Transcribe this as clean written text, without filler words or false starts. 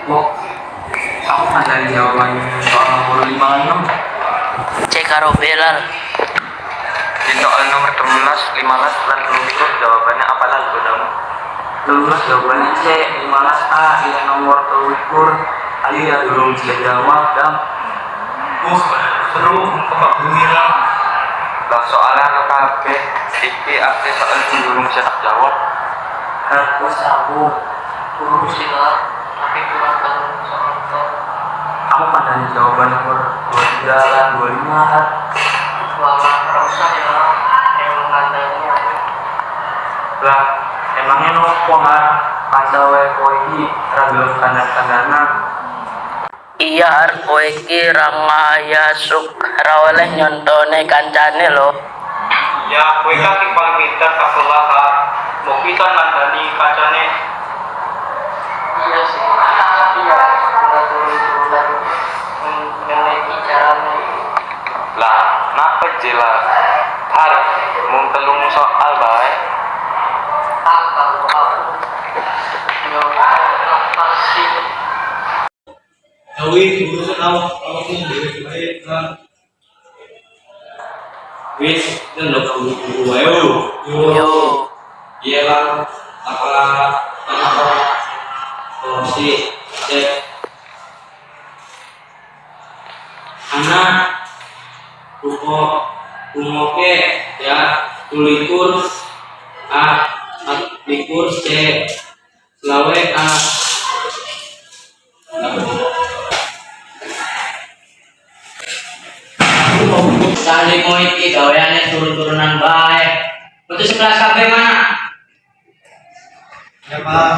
Kok kamu ada jawaban soal nomor 56? Cek karo Belal. Di soal nomor 16, 15 dan 20 jawabannya apa lah kamu? 13 jawabannya C, 15A, ya nomor 20 ayo ya belum bisa jawab dan Seru kebak bumi lah. Lah soalnya anu kabeh iki akeh soal durung bisa tak jawab. aku sabu Guru silat, tapi kurang tahu soal kamu pada jawaban nomor 23 dan 25 kan? selama rasa ya yang mengandainya. Lah emangnya nopo kan pancawe koiki ragil kandang-kandana. Iya arko iki ramaya suk rawoleh nyontone kancane lo. Ya kowe kan sing paling pinter sekolah kan. Mau kita ngandani kancane. Iya sih, tapi ya udah turun-turunan mengenai caranya. Lah napa jelas? Har mung telung soal bae. Kalau aku nyoba apa sih? Awi, urusan awak pun baik kan. Wis, dan lo kamu ayo. Yo, Iya lah, apa si cek anak rumoke ya tulikur a likur c selawe a Kali mau iki gaweane turun-turunan baik. Putus kelas kabeh mana? ya pak.